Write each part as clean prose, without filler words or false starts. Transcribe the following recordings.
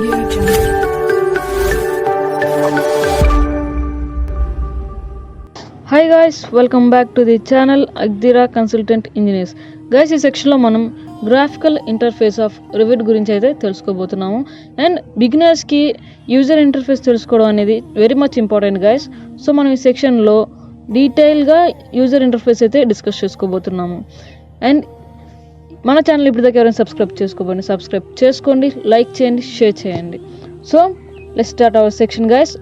Audio Jungle. Hi guys, welcome back to the channel Agdira Consultant Engineers. Guys, ఈ సెక్షన్లో మనం graphical interface of rivet గురించి అయితే తెలుసుకోబోతున్నాము. And బిగినర్స్కి user interface తెలుసుకోవడం అనేది very much important guys. So మనం ఈ సెక్షన్లో డీటెయిల్గా యూజర్ ఇంటర్ఫేస్ అయితే డిస్కస్ చేసుకోబోతున్నాము. అండ్ మన ఛానల్ ఇప్పటిదాకా ఎవరైనా సబ్స్క్రైబ్ చేసుకోండి, లైక్ చేయండి, షేర్ చేయండి. So let's start our section guys.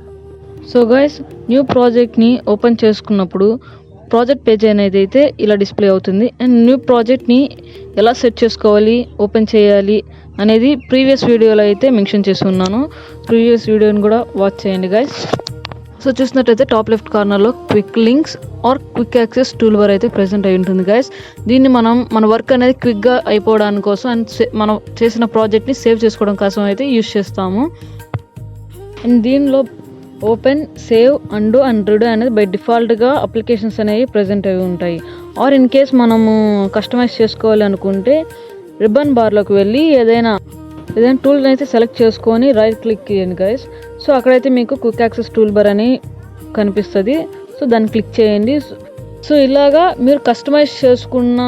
So guys, new ప్రాజెక్ట్ని ఓపెన్ చేసుకున్నప్పుడు ప్రాజెక్ట్ పేజ్ అనేది అయితే ఇలా డిస్ప్లే అవుతుంది. అండ్ న్యూ ప్రాజెక్ట్ని ఎలా సెట్ చేసుకోవాలి, ఓపెన్ చేయాలి అనేది ప్రీవియస్ వీడియోలో అయితే మెన్షన్ చేసి ఉన్నాను. ప్రీవియస్ వీడియోని కూడా వాచ్ చేయండి గైస్. సో చూసినట్టయితే టాప్ లెఫ్ట్ కార్నర్లో quick links or quick access tool bar అయితే ప్రెజెంట్ అయి ఉంటుంది గైస్. దీన్ని మనం మన వర్క్ అనేది క్విక్గా అయిపోవడానికి కోసం అండ్ మనం చేసిన ప్రాజెక్ట్ని సేవ్ చేసుకోవడం కోసం అయితే యూజ్ చేస్తాము. అండ్ దీనిలో open, save, and and read అనేది బై డిఫాల్ట్గా అప్లికేషన్స్ అనేవి ప్రెజెంట్ అయి ఉంటాయి. ఆర్ ఇన్ కేస్ మనము కస్టమైజ్ చేసుకోవాలి అనుకుంటే రిబ్బన్ బార్లోకి వెళ్ళి ఏదైనా టూల్ని అయితే సెలెక్ట్ చేసుకొని రైట్ క్లిక్ చేయండి గైస్. సో అక్కడైతే మీకు క్విక్ యాక్సెస్ టూల్ బార్ అని కనిపిస్తుంది. సో దాన్ని క్లిక్ చేయండి. సో ఇలాగా మీరు కస్టమైజ్ చేసుకున్న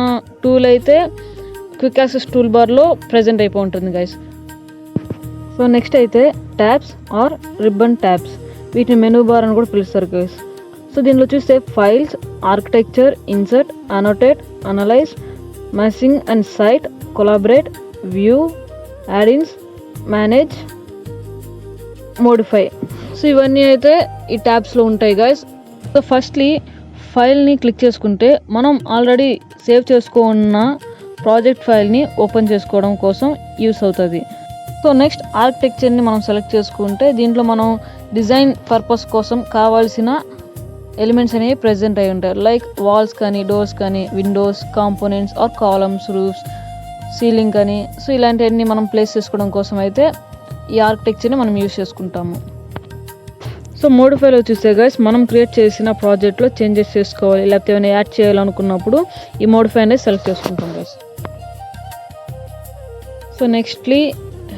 టూల్ అయితే క్విక్ యాక్సెస్ టూల్ బార్లో ప్రెజెంట్ అయిపోయి ఉంటుంది గైస్. సో నెక్స్ట్ అయితే ట్యాబ్స్ ఆర్ రిబ్బన్ ట్యాబ్స్, వీటిని మెనూ బార్ అని కూడా పిలుస్తారు గైస్. సో దీనిలో చూస్తే files, architecture, insert, annotate, analyse, massing and site, collaborate, view, add-ins, manage, modify. So ఇవన్నీ అయితే ఈ ట్యాబ్స్లో ఉంటాయి గైస్. సో ఫస్ట్లీ ఫైల్ని క్లిక్ చేసుకుంటే మనం ఆల్రెడీ సేవ్ చేసుకున్న ప్రాజెక్ట్ ఫైల్ని ఓపెన్ చేసుకోవడం కోసం యూస్ అవుతుంది. సో నెక్స్ట్ ఆర్కిటెక్చర్ని మనం సెలెక్ట్ చేసుకుంటే దీంట్లో మనం డిజైన్ పర్పస్ కోసం కావాల్సిన ఎలిమెంట్స్ అనేవి ప్రెజెంట్ అయి ఉంటాయి. లైక్ వాల్స్ కానీ, డోర్స్ కానీ, windows, components or columns, roofs, ceiling కానీ. సో ఇలాంటివన్నీ మనం ప్లేస్ చేసుకోవడం కోసం అయితే ఈ ఆర్కిటెక్చర్ని మనం యూజ్ చేసుకుంటాము. సో మోడిఫైలో చూస్తే గైస్, మనం క్రియేట్ చేసిన ప్రాజెక్ట్లో చేంజెస్ చేసుకోవాలి లేకపోతే ఏమైనా యాడ్ చేయాలనుకున్నప్పుడు ఈ మోడిఫై అనేది సెలెక్ట్ చేసుకుంటాం guys. So nextly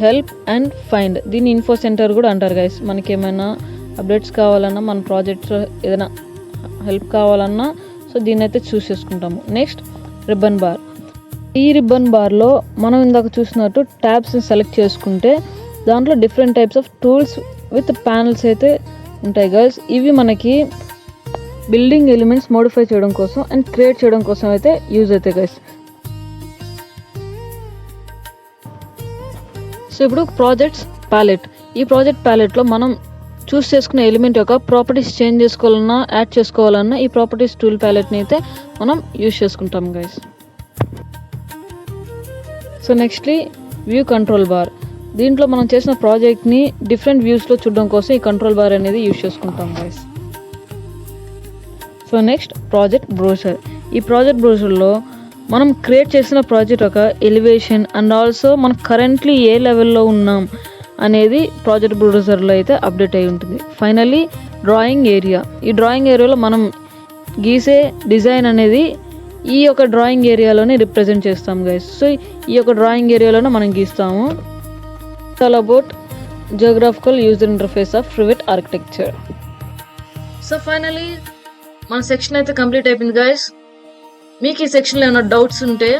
help and find, దీన్ని ఇన్ఫో సెంటర్ కూడా అంటారు గైస్. మనకి ఏమైనా అప్డేట్స్ కావాలన్నా, మన ప్రాజెక్ట్స్లో ఏదైనా హెల్ప్ కావాలన్నా సో దీన్ని అయితే చూస్ చేసుకుంటాము. Next ribbon bar. ఈ రిబ్బన్ బార్లో మనం ఇందాక చూసినట్టు ట్యాబ్స్ని సెలెక్ట్ చేసుకుంటే దాంట్లో different types of tools with panels అయితే ఉంటాయి గైస్. ఇవి మనకి బిల్డింగ్ ఎలిమెంట్స్ మోడిఫై చేయడం కోసం అండ్ క్రియేట్ చేయడం కోసం అయితే యూజ్ అవుతాయి గైస్. సో ఇప్పుడు ప్రాజెక్ట్స్ ప్యాలెట్. ఈ ప్రాజెక్ట్ ప్యాలెట్లో మనం చూస్ చేసుకునే ఎలిమెంట్ యొక్క ప్రాపర్టీస్ చేంజ్ చేసుకోవాలన్నా, యాడ్ చేసుకోవాలన్నా ఈ ప్రాపర్టీస్ టూల్ ప్యాలెట్ని అయితే మనం యూజ్ చేసుకుంటాం guys. So nextly view control bar. దీంట్లో మనం చేసిన ప్రాజెక్ట్ని డిఫరెంట్ వ్యూస్లో చూడడం కోసం ఈ కంట్రోల్ బార్ అనేది యూజ్ చేసుకుంటాం guys. So next project browser. ఈ ప్రాజెక్ట్ బ్రౌజర్లో మనం క్రియేట్ చేసిన ప్రాజెక్ట్ ఒక ఎలివేషన్ అండ్ ఆల్సో మనం కరెంట్లీ ఏ లెవెల్లో ఉన్నాం అనేది ప్రాజెక్ట్ బ్రౌజర్లో అయితే అప్డేట్ అయి ఉంటుంది. Finally drawing area. ఈ డ్రాయింగ్ ఏరియాలో మనం గీసే డిజైన్ అనేది ఈ యొక్క డ్రాయింగ్ ఏరియాలోనే రిప్రజెంట్ చేస్తాం గైస్. సో ఈ యొక్క డ్రాయింగ్ ఏరియాలోనే మనం గీస్తాము. All about geographical user interface of Revit architecture. So finally మన సెక్షన్ అయితే కంప్లీట్ అయిపోయింది గైస్. మీకు ఈ సెక్షన్లో ఏమైనా డౌట్స్ ఉంటే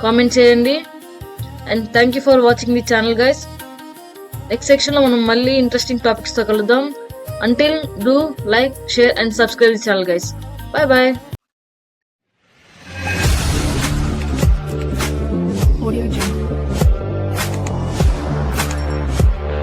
కామెంట్ చేయండి. And thank you for watching the channel guys. Next సెక్షన్లో మనం మళ్ళీ ఇంట్రెస్టింగ్ టాపిక్స్తో కలుద్దాం. Until do like, share and subscribe the channel guys. Bye bye. Audio Jungle.